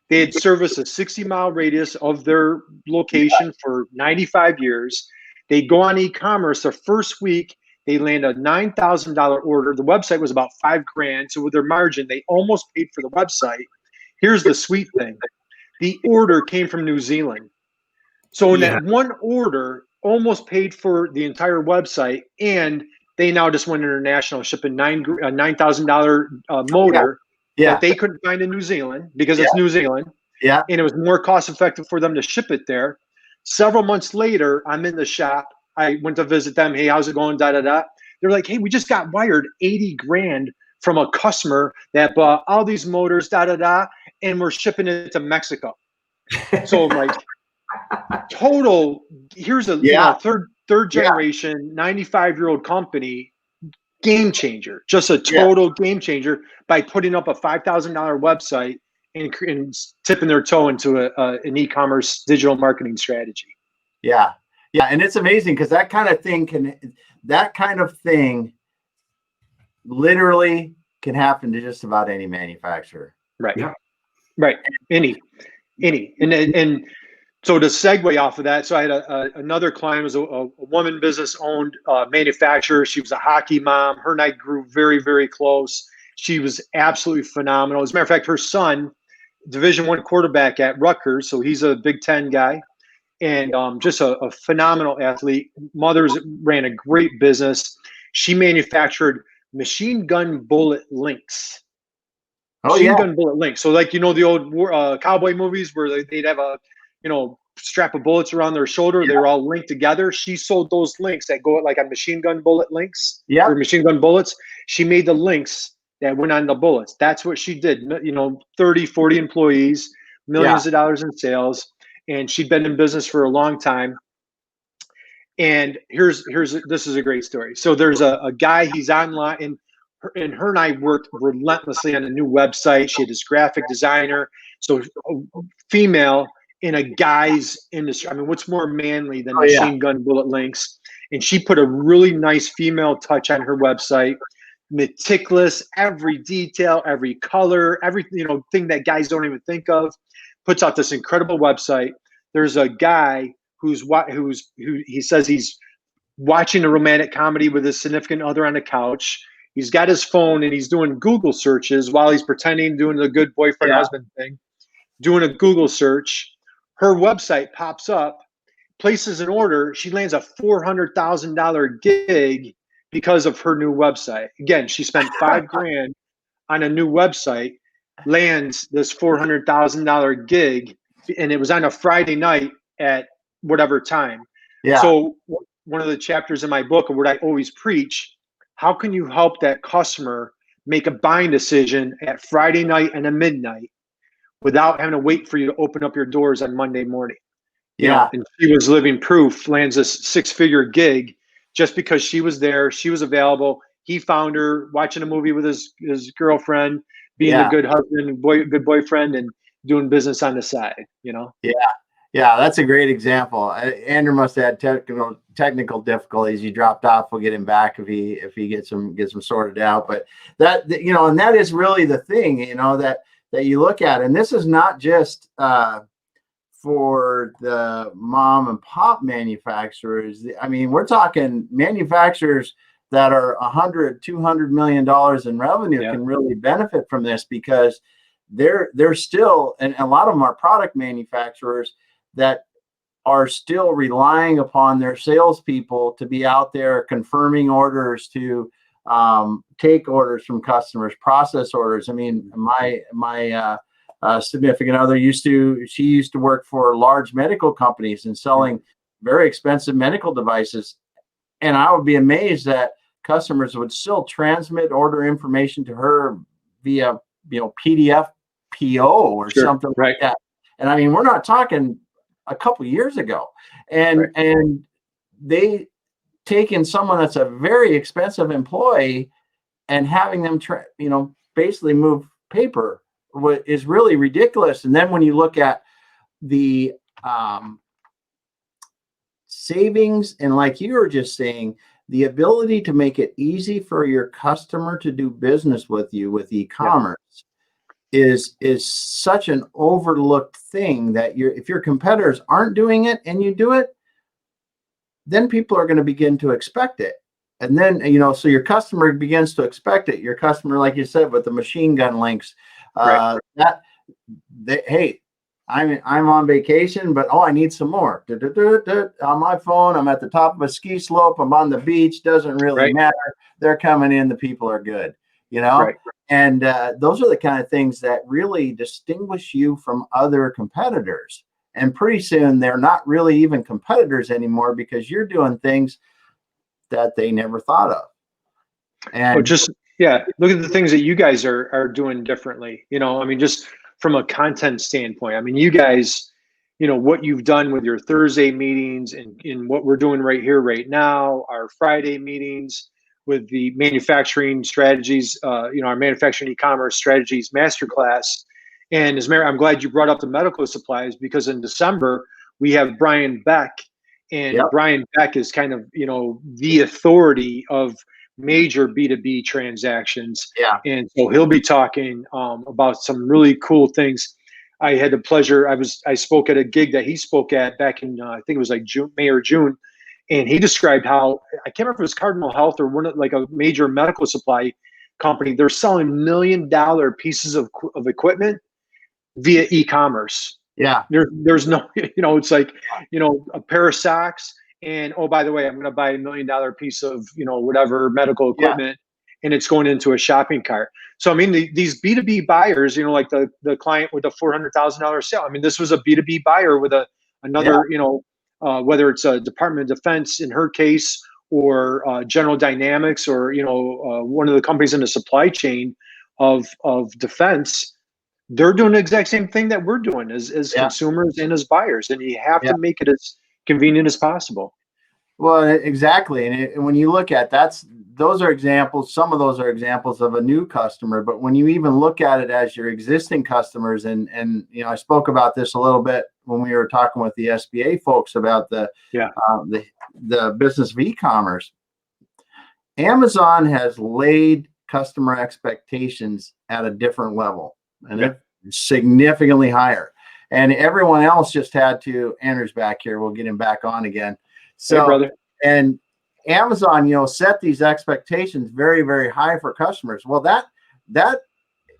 They had serviced a 60-mile radius of their location for 95 years. They go on e-commerce. The first week, they land a $9,000 order. The website was about $5,000. So with their margin, they almost paid for the website. Here's the sweet thing. The order came from New Zealand. So in that one order, almost paid for the entire website, and they now just went international, shipping a $9,000 motor that they couldn't find in New Zealand because it's New Zealand. Yeah. And it was more cost effective for them to ship it there. Several months later, I'm in the shop. I went to visit them. Hey, how's it going? Da, da, da. They're like, hey, we just got wired $80,000 from a customer that bought all these motors, da, da, da, and we're shipping it to Mexico. So I'm like, total, here's a third generation, 95-year-old company, game changer, just a total game changer by putting up a $5,000 website and tipping their toe into an e-commerce digital marketing strategy. Yeah. Yeah. And it's amazing because that kind of thing literally can happen to just about any manufacturer. Right. Yeah. Right. Any. And so to segue off of that, so I had another client, was a woman business owned manufacturer. She was a hockey mom. Her and I grew very, very close. She was absolutely phenomenal. As a matter of fact, her son, Division I quarterback at Rutgers, so he's a Big Ten guy, and just a phenomenal athlete. Mother's ran a great business. She manufactured machine gun bullet links. Machine gun bullet links. So like, the old cowboy movies where they'd have a, strap of bullets around their shoulder. They were all linked together. She sold those links that go like on machine gun bullet links or machine gun bullets. She made the links that went on the bullets. That's what she did. 30, 40 employees, millions of dollars in sales. And she'd been in business for a long time. And this is a great story. So there's a guy, he's online, and her and I worked relentlessly on a new website. She had this graphic designer. So female in a guy's industry. I mean, what's more manly than machine gun bullet links? And she put a really nice female touch on her website, meticulous, every detail, every color, everything, thing that guys don't even think of. Puts out this incredible website. There's a guy who he says he's watching a romantic comedy with his significant other on the couch. He's got his phone and he's doing Google searches while he's pretending doing the good boyfriend husband thing, doing a Google search. Her website pops up, places an order. She lands a $400,000 gig because of her new website. Again, she spent $5,000 on a new website, lands this $400,000 gig, and it was on a Friday night at whatever time. Yeah. So one of the chapters in my book, of what I always preach, how can you help that customer make a buying decision at Friday night and at midnight without having to wait for you to open up your doors on Monday morning? And she was living proof, lands a six-figure gig just because she was there, she was available. He found her watching a movie with his girlfriend, being a good husband, good boyfriend, and doing business on the side. Yeah, that's a great example. Andrew must have had technical difficulties. He dropped off. We'll get him back if he gets them sorted out. But that and that is really the thing, that you look at. And this is not just for the mom and pop manufacturers. I mean, we're talking manufacturers that are 100, $200 million in revenue can really benefit from this, because they're still, and a lot of them are product manufacturers that are still relying upon their salespeople to be out there confirming orders, to take orders from customers, process orders. I mean, my significant other used to work for large medical companies and selling very expensive medical devices. And I would be amazed that customers would still transmit order information to her via, PDF PO or something like that. And I mean, we're not talking a couple years ago, and they taking someone that's a very expensive employee and having them basically move paper is really ridiculous. And then when you look at the savings, and like you were just saying, the ability to make it easy for your customer to do business with you with e-commerce is such an overlooked thing, that if your competitors aren't doing it and you do it, then people are going to begin to expect it. And then, so your customer begins to expect it. Your customer, like you said, with the machine gun links, hey, I'm on vacation, but I need some more. On my phone, I'm at the top of a ski slope, I'm on the beach, doesn't really matter. They're coming in, the people are good, And those are the kind of things that really distinguish you from other competitors. And pretty soon they're not really even competitors anymore, because you're doing things that they never thought of. And look at the things that you guys are doing differently. I mean, just from a content standpoint, I mean, you guys, what you've done with your Thursday meetings and what we're doing right here, right now, our Friday meetings with the manufacturing strategies, our manufacturing e-commerce strategies masterclass. And I'm glad you brought up the medical supplies, because in December we have Brian Beck, and Brian Beck is kind of, the authority of major B2B transactions. And so he'll be talking about some really cool things. I had the pleasure, I spoke at a gig that he spoke at back in, I think it was like May or June. And he described how, I can't remember if it was Cardinal Health or one of like a major medical supply company. They're selling $1 million pieces of equipment via e-commerce. There's no, it's like, a pair of socks, and by the way, I'm going to buy $1 million piece of, whatever medical equipment, and it's going into a shopping cart. So, I mean, these B2B buyers, like the client with a $400,000 sale. I mean, this was a B2B buyer with another, whether it's a Department of Defense in her case, or General Dynamics, or, one of the companies in the supply chain of defense. They're doing the exact same thing that we're doing as consumers and as buyers. And you have to make it as convenient as possible. Well, exactly. And when you look at those are examples, some of those are examples of a new customer, but when you even look at it as your existing customers, and I spoke about this a little bit when we were talking with the SBA folks about the business of e-commerce. Amazon has laid customer expectations at a different level, and it's significantly higher. And everyone else just had to, Andrew's back here, we'll get him back on again. So, hey, brother. And Amazon, set these expectations very, very high for customers. Well, that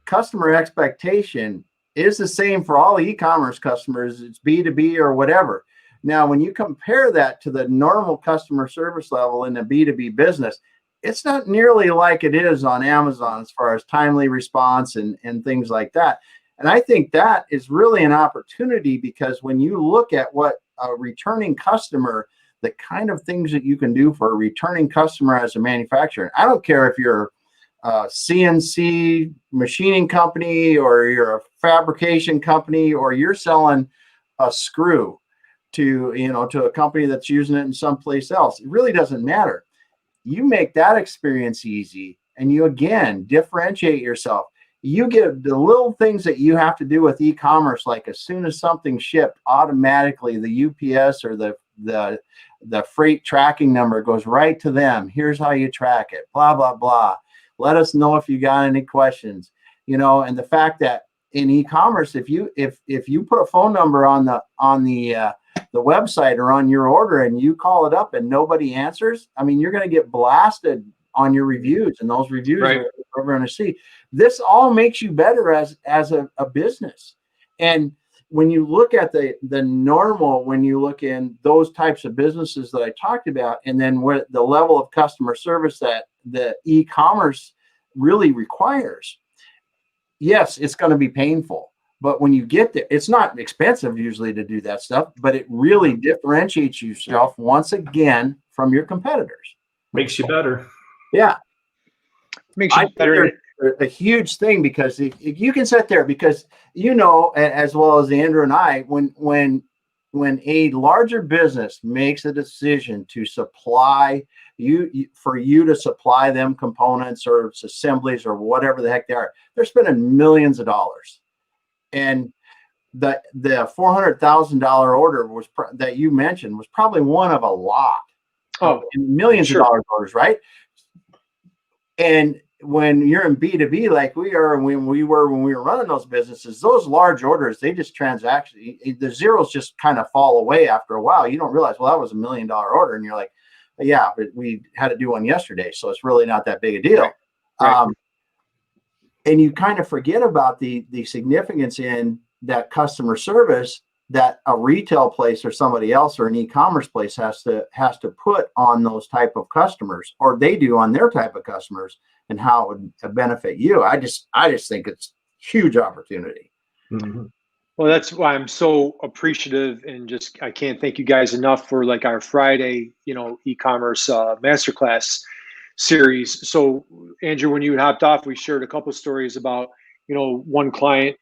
customer expectation is the same for all e-commerce customers. It's B2B or whatever. Now, when you compare that to the normal customer service level in the B2B business, it's not nearly like it is on Amazon as far as timely response and things like that. And I think that is really an opportunity, because when you look at what a returning customer, the kind of things that you can do for a returning customer as a manufacturer, I don't care if you're a CNC machining company, or you're a fabrication company, or you're selling a screw to a company that's using it in someplace else. It really doesn't matter. You make that experience easy, and you again differentiate yourself. You get the little things that you have to do with e-commerce, like as soon as something's shipped, automatically the UPS or the freight tracking number goes right to them. Here's how you track it, blah, blah, blah. Let us know if you got any questions, and the fact that in e-commerce, if you put a phone number on the website or on your order, and you call it up and nobody answers, I mean, you're going to get blasted on your reviews, and those reviews Right. are we're going to see. This all makes you better as a business. And when you look at the normal, when you look in those types of businesses that I talked about, and then what the level of customer service that the e-commerce really requires, yes, it's going to be painful. But when you get there, it's not expensive usually to do that stuff, but it really differentiates yourself once again from your competitors. Makes you better. Yeah. Makes you better. A huge thing, because if you can sit there, because as well as Andrew and I, when a larger business makes a decision to supply for you to supply them components or assemblies or whatever the heck they are, they're spending millions of dollars. And the $400,000 order that you mentioned was probably one of a lot. Millions of dollars orders, right? And when you're in B2B like we are, and when we were running those businesses, those large orders, they just the zeros just kind of fall away after a while. You don't realize, well, that was $1 million order, and you're like, yeah, but we had to do one yesterday, so it's really not that big a deal. Right. And you kind of forget about the significance in that customer service that a retail place or somebody else or an e-commerce place has to put on those type of customers, or they do on their type of customers, and how it would benefit you. I just think it's huge opportunity. Mm-hmm. Well, that's why I'm so appreciative, and I can't thank you guys enough for like our Friday, e-commerce masterclass series. So Andrew, when you hopped off, we shared a couple of stories about, one client,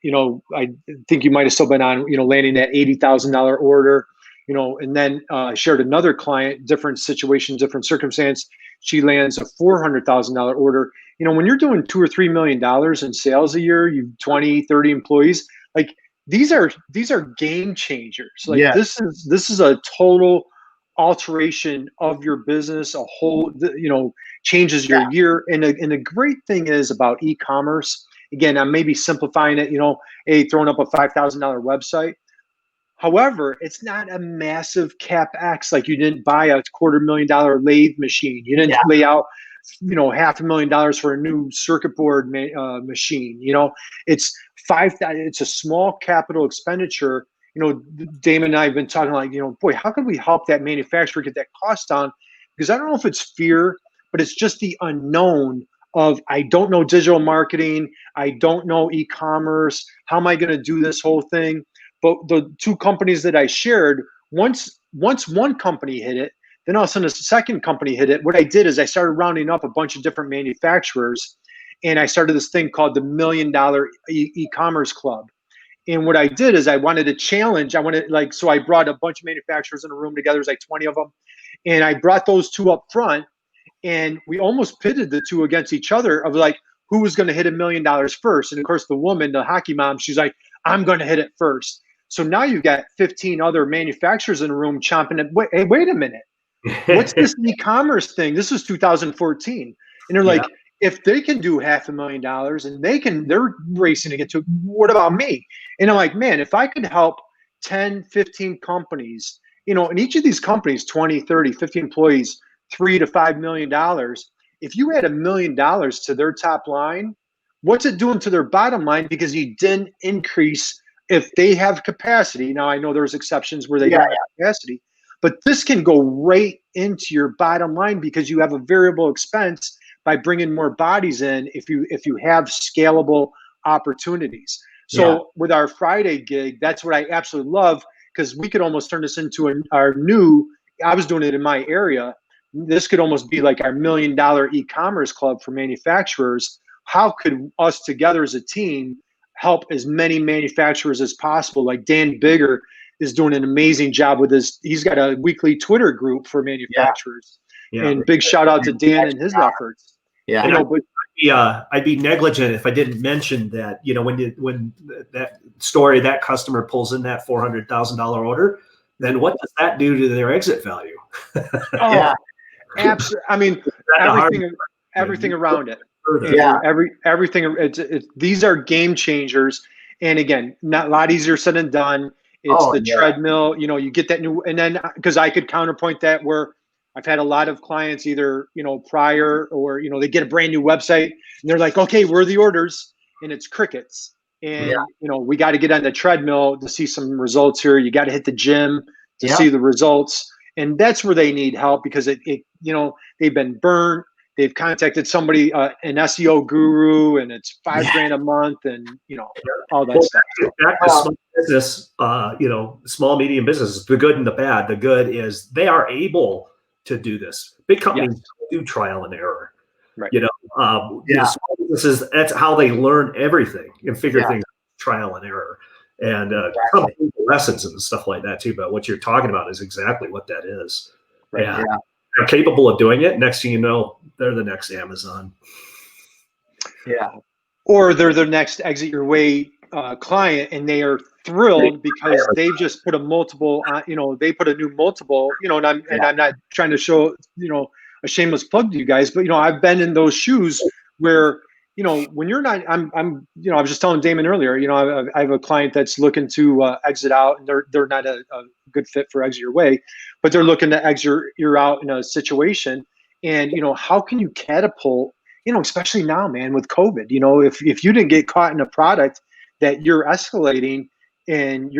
I think you might've still been on, landing that $80,000 order, and then shared another client, different situation, different circumstance. She lands a $400,000 order. When you're doing $2 or $3 million in sales a year, you 20, 30 employees, like these are game changers. Like this is a total alteration of your business, a whole, changes your year. And the great thing is about e-commerce, again, I'm maybe simplifying it, throwing up a $5,000 website. However, it's not a massive CapEx. Like you didn't buy a $250,000 lathe machine. You didn't lay out, $500,000 for a new circuit board machine. It's it's a small capital expenditure. Damon and I have been talking like, boy, how can we help that manufacturer get that cost down? Because I don't know if it's fear, but it's just the unknown of, I don't know digital marketing. I don't know e-commerce. How am I going to do this whole thing? But the two companies that I shared, once one company hit it, then all of a sudden a second company hit it. What I did is I started rounding up a bunch of different manufacturers, and I started this thing called the $1 Million e-commerce club. And what I did is I wanted to challenge. So I brought a bunch of manufacturers in a room together. There's like 20 of them, and I brought those two up front, and we almost pitted the two against each other of like who was going to hit $1 million first. And of course, the woman, the hockey mom, she's like, I'm going to hit it first. So now you've got 15 other manufacturers in a room chomping at, wait a minute. What's this e-commerce thing? This is 2014. And they're like, if they can do $500,000 and they're racing to get to, what about me? And I'm like, man, if I could help 10, 15 companies, and each of these companies, 20, 30, 50 employees, $3 to $5 million. If you add $1 million to their top line, what's it doing to their bottom line? Because you didn't increase. If they have capacity, now I know there's exceptions where they don't have capacity, but this can go right into your bottom line because you have a variable expense by bringing more bodies in if you have scalable opportunities. So with our Friday gig, that's what I absolutely love, because we could almost turn this into our new, I was doing it in my area. This could almost be like our $1 million e-commerce club for manufacturers. How could us together as a team help as many manufacturers as possible? Like Dan Bigger is doing an amazing job with this. He's got a weekly Twitter group for manufacturers. And big shout out to Dan and his efforts. I'd be negligent if I didn't mention that, when that story, that customer pulls in that $400,000 order, then what does that do to their exit value? Absolutely. I mean, everything around it. Everything. These are game changers. And again, not a lot easier said than done. It's treadmill, you get that new, and then because I could counterpoint that where I've had a lot of clients either, prior or, they get a brand new website and they're like, okay, where are the orders? And it's crickets. And, we got to get on the treadmill to see some results here. You got to hit the gym to see the results. And that's where they need help because they've been burnt. They've contacted somebody, an SEO guru, and it's $5,000 a month, and all that stuff. Back to small business, small medium businesses. The good and the bad. The good is they are able to do this. Big companies do trial and error. Right. Small businesses, that's how they learn everything and figure things out, trial and error, and lessons and stuff like that too. But what you're talking about is exactly what that is. Right. Yeah. They're capable of doing it. Next thing you know, they're the next Amazon. Yeah. Or they're the next Exit Your Way client, and they are thrilled because they've just put a multiple. They put a new multiple. And I'm not trying to show a shameless plug to you guys, but I've been in those shoes where when you're not. I was just telling Damon earlier. I have a client that's looking to exit out, and they're not a good fit for Exit Your Way, but they're looking to exit your out in a situation. And how can you catapult? Especially now, man, with COVID. If you didn't get caught in a product that you're escalating, and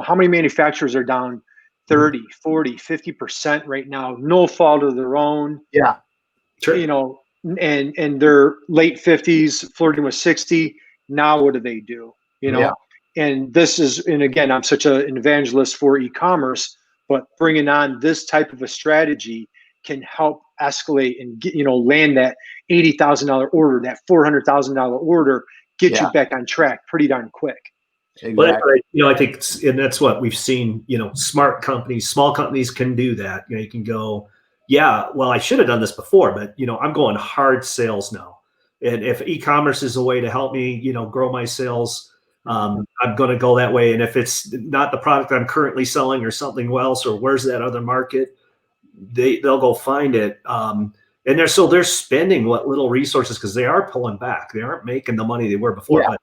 how many manufacturers are down 30, 40, 50% right now, no fault of their own. Yeah. Sure. And they're late 50s, flirting with 60. Now what do? And this is, and again, I'm such an evangelist for e-commerce, but bringing on this type of a strategy can help escalate and get, land that $80,000 order, that $400,000 order, get you back on track pretty darn quick. Exactly. But I think, and that's what we've seen. Smart companies, small companies can do that. You can go, well, I should have done this before, but I'm going hard sales now. And if e-commerce is a way to help me, grow my sales, I'm going to go that way. And if it's not the product I'm currently selling or something else, or where's that other market, they'll go find it. And they're spending what little resources, because they are pulling back. They aren't making the money they were before. But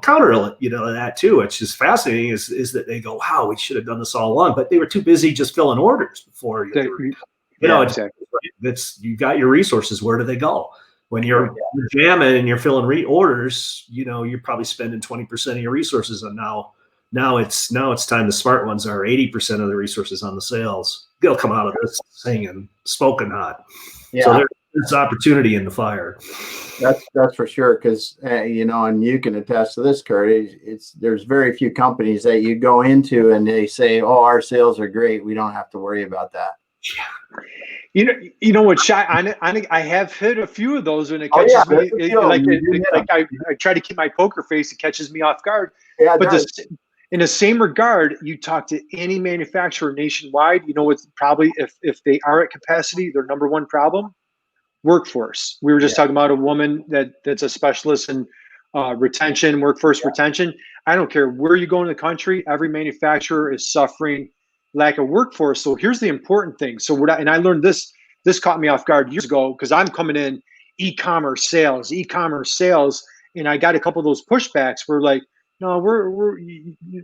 counter that too. It's just fascinating is that they go, wow, we should have done this all along, but they were too busy just filling orders before. Exactly. You got your resources. Where do they go? When you're jamming and you're filling orders, you're probably spending 20% of your resources. And now it's time. The smart ones are 80% of the resources on the sales. They'll come out of this singing, smoking hot. Yeah. So there's opportunity in the fire. That's for sure. Because and you can attest to this, Curt. There's very few companies that you go into and they say, "Oh, our sales are great. We don't have to worry about that." Yeah. You know what? I have hit a few of those when it catches me. I try to keep my poker face. It catches me off guard. Yeah, but in the same regard, you talk to any manufacturer nationwide. What's probably if they are at capacity, their number one problem: workforce. We were just talking about a woman that's a specialist in retention, workforce retention. I don't care where you go in the country, every manufacturer is suffering lack of workforce. So here's the important thing. So and I learned this caught me off guard years ago, because I'm coming in e-commerce sales, and I got a couple of those pushbacks. We're like, no, we're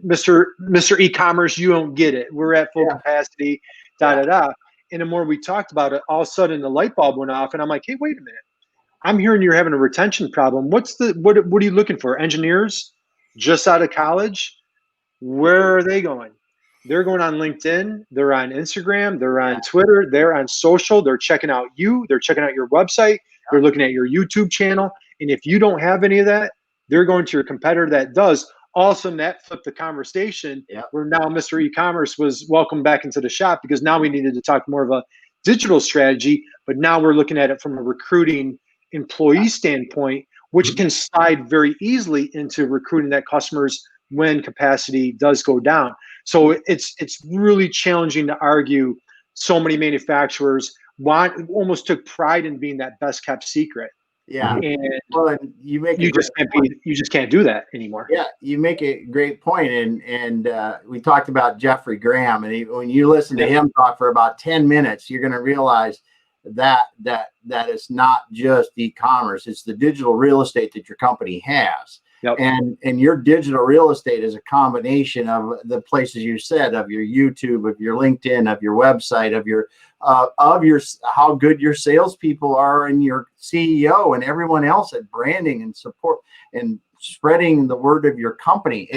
Mr. E-commerce, you don't get it. We're at full capacity, And the more we talked about it, all of a sudden the light bulb went off, and I'm like, hey, wait a minute. I'm hearing you're having a retention problem. What are you looking for? Engineers just out of college? Where are they going? They're going on LinkedIn. They're on Instagram. They're on Twitter. They're on social. They're checking out you. They're checking out your website. They're looking at your YouTube channel. And if you don't have any of that, they're going to your competitor that does. All of a sudden, that flipped the conversation where now Mr. E-commerce was welcomed back into the shop, because now we needed to talk more of a digital strategy. But now we're looking at it from a recruiting employee standpoint, which can slide very easily into recruiting that customers when capacity does go down. So it's really challenging to argue. So many manufacturers almost took pride in being that best kept secret. Yeah. And you just can't do that anymore. Yeah, you make a great point. And we talked about Jeffrey Graham, and when you listen to him talk for about 10 minutes, you're going to realize that it's not just e-commerce, it's the digital real estate that your company has. Yep. And your digital real estate is a combination of the places you said, of your YouTube, of your LinkedIn, of your website, of your how good your salespeople are, and your CEO and everyone else at branding and support and spreading the word of your company.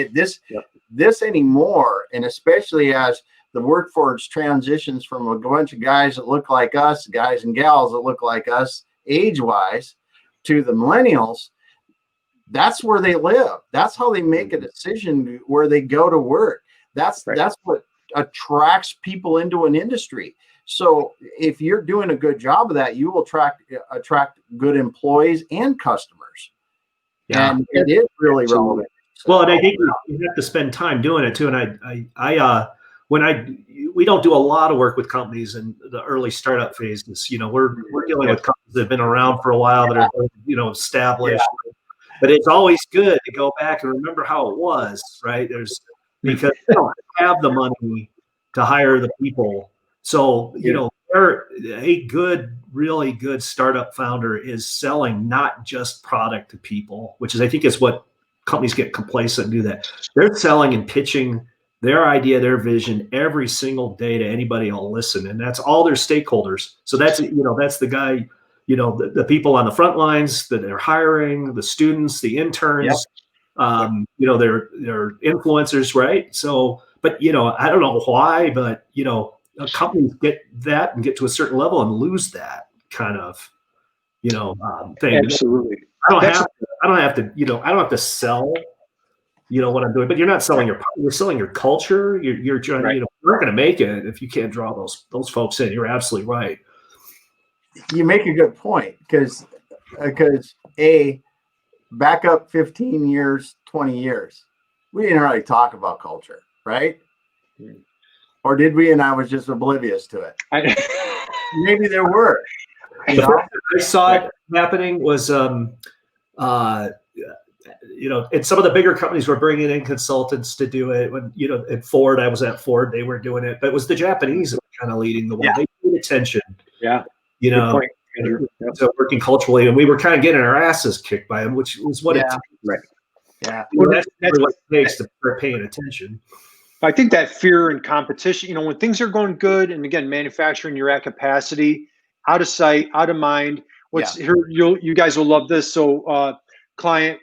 This anymore, and especially as the workforce transitions from a bunch of guys that look like us, guys and gals that look like us age-wise, to the millennials, that's where they live. That's how they make a decision where they go to work. That's what attracts people into an industry. So if you're doing a good job of that, you will attract good employees and customers. Yeah. And it is really relevant. Well, and I think you have to spend time doing it too. And we don't do a lot of work with companies in the early startup phases. We're dealing with companies that have been around for a while, that are established. But it's always good to go back and remember how it was, right? Because they don't have the money to hire the people. So, a really good startup founder is selling not just product to people, which I think is what companies get complacent and do that. They're selling and pitching their idea, their vision every single day to anybody who'll listen. And that's all their stakeholders. So that's the guy, the people on the front lines that they're hiring, the students, the interns, they're influencers, right? So, but, I don't know why, but, companies get that and get to a certain level and lose that kind of, thing. Absolutely. I don't have to sell, what I'm doing, but you're not selling you're selling your culture. You're trying, you're not going to make it if you can't draw those folks in. You're absolutely right. You make a good point, because back up 15 years, 20 years, we didn't really talk about culture, right? Or did we? And I was just oblivious to it. Maybe there were. I saw it happening was, and some of the bigger companies were bringing in consultants to do it. When, at Ford, I was at Ford, they were doing it, but it was the Japanese that were kind of leading the way. They paid attention. Yeah. So working culturally, and we were kind of getting our asses kicked by them, which was what it takes. Right. Yeah. That's what it takes to start paying attention. I think that fear and competition, when things are going good, and again, manufacturing, you're at capacity, out of sight, out of mind. Here, you guys will love this. So, client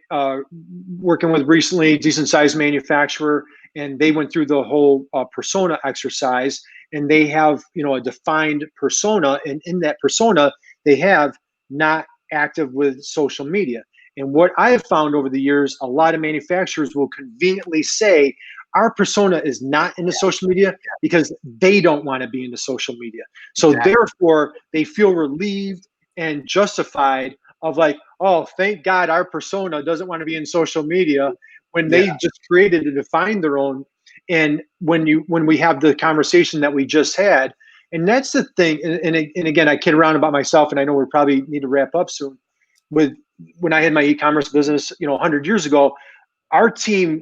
working with recently, decent sized manufacturer, and they went through the whole persona exercise, and they have a defined persona, and in that persona, they have not active with social media. And what I have found over the years, a lot of manufacturers will conveniently say, our persona is not into social media because they don't want to be into social media. So therefore, they feel relieved and justified of like, oh, thank God our persona doesn't want to be in social media, when they just created to define their own. And when we have the conversation that we just had, and that's the thing. And again, I kid around about myself, and I know we probably need to wrap up soon. When I had my e-commerce business, 100 years ago, our team,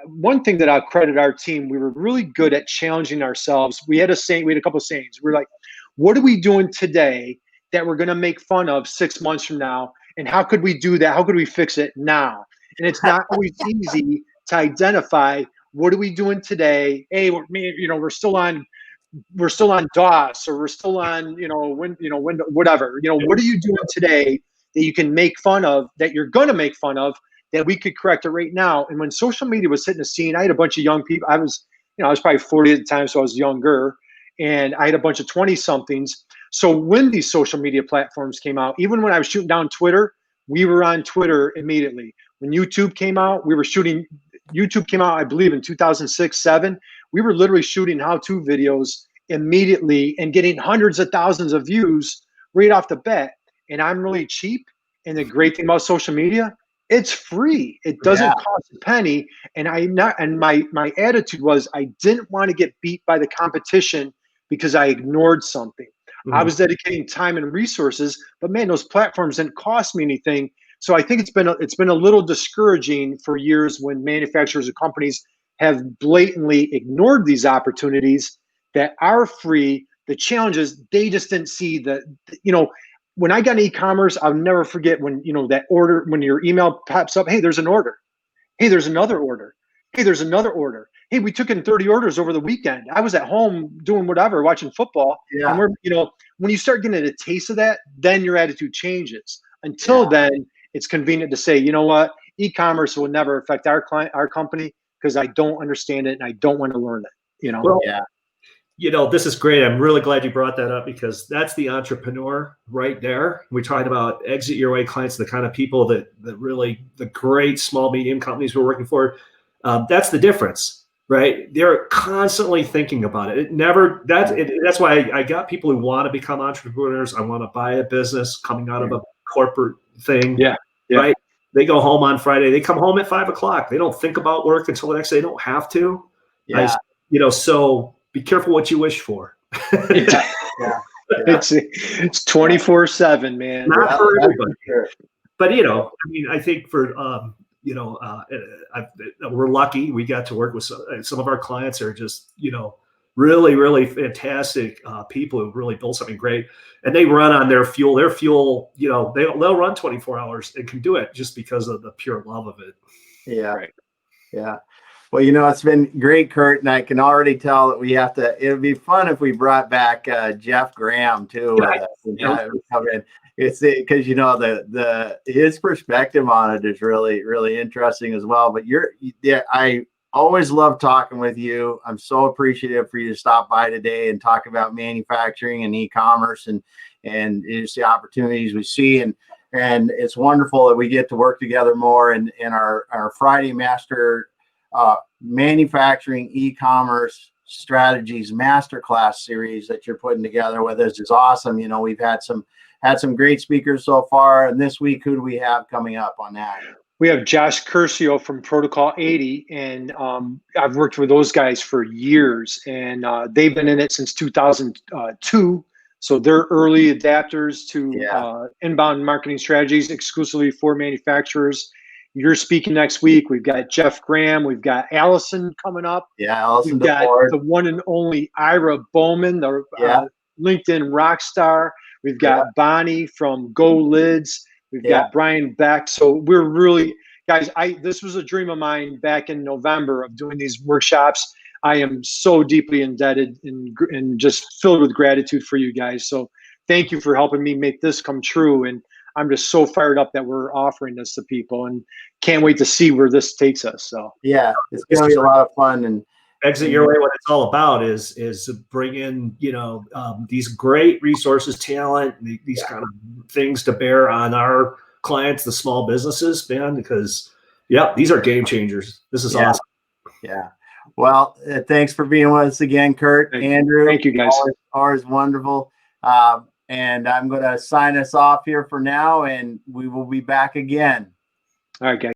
one thing that I'll credit our team, we were really good at challenging ourselves. We had a couple of sayings. We're like, what are we doing today that we're going to make fun of 6 months from now? And how could we do that? How could we fix it now? And it's not always easy to identify, what are we doing today? Hey, we're still on DOS, or we're still on, whatever. What are you doing today that you can make fun of, that you're going to make fun of, that we could correct it right now? And when social media was hitting the scene, I had a bunch of young people. I was probably 40 at the time, so I was younger, and I had a bunch of 20-somethings. So when these social media platforms came out, even when I was shooting down Twitter, we were on Twitter immediately. When YouTube came out, YouTube came out, I believe, in 2006-07. We were literally shooting how-to videos immediately and getting hundreds of thousands of views right off the bat. And I'm really cheap. And the great thing about social media, it's free. It doesn't cost a penny. And my attitude was, I didn't want to get beat by the competition because I ignored something. Mm-hmm. I was dedicating time and resources, but man, those platforms didn't cost me anything. So I think it's been a little discouraging for years when manufacturers or companies have blatantly ignored these opportunities that are free. The challenge is they just didn't see when I got in e-commerce, I'll never forget when, that order, when your email pops up, hey, there's an order. Hey, there's another order. Hey, there's another order. Hey, we took in 30 orders over the weekend. I was at home doing whatever, watching football. Yeah. And we're, when you start getting a taste of that, then your attitude changes. Until then, it's convenient to say, you know what, e-commerce will never affect our company because I don't understand it and I don't want to learn it. Well, this is great. I'm really glad you brought that up because that's the entrepreneur right there. We talked about exit your way clients, the kind of people that really the great small, medium companies we're working for. That's the difference, right? They're constantly thinking about it. That's why I got people who want to become entrepreneurs. I want to buy a business coming out of a corporate thing. Yeah. Right. They go home on Friday. They come home at 5 o'clock. They don't think about work until the next day. They don't have to. Yeah. So be careful what you wish for. It's 24/7, man. Not for everybody. But I think for we're lucky. We got to work with some of our clients are just really, really fantastic people who really build something great, and they run on their fuel. Their fuel, they'll run 24 hours and can do it just because of the pure love of it. Yeah. Right. Yeah. Well, it's been great, Curt, and I can already tell that it would be fun if we brought back Jeff Graham too. It's because his perspective on it is really, really interesting as well. But I always love talking with you. I'm so appreciative for you to stop by today and talk about manufacturing and e-commerce and just the opportunities we see. And it's wonderful that we get to work together more in our Friday Master Manufacturing e-commerce strategies masterclass series that you're putting together with us is awesome. We've had some great speakers so far, and this week, who do we have coming up on that? We have Josh Curcio from Protocol 80, and I've worked with those guys for years, and they've been in it since 2002. So they're early adapters to inbound marketing strategies exclusively for manufacturers. You're speaking next week. We've got Jeff Graham. We've got Allison coming up. Yeah, Allison. We've got the one and only Ira Bowman, the LinkedIn rock star. We've got Bonnie from Go Lids. We've got Brian Beck. So we're really, guys, this was a dream of mine back in November of doing these workshops. I am so deeply indebted and just filled with gratitude for you guys. So thank you for helping me make this come true. And I'm just so fired up that we're offering this to people and can't wait to see where this takes us. So yeah, it's going to be a lot of fun. And Exit Your Way, what it's all about is bring in, these great resources, talent, these kind of things to bear on our clients, the small businesses, man, because these are game changers. This is awesome. Yeah. Well, thanks for being with us again, Curt. Andrew. Thank you, guys. Always wonderful. And I'm going to sign us off here for now, and we will be back again. All right, guys.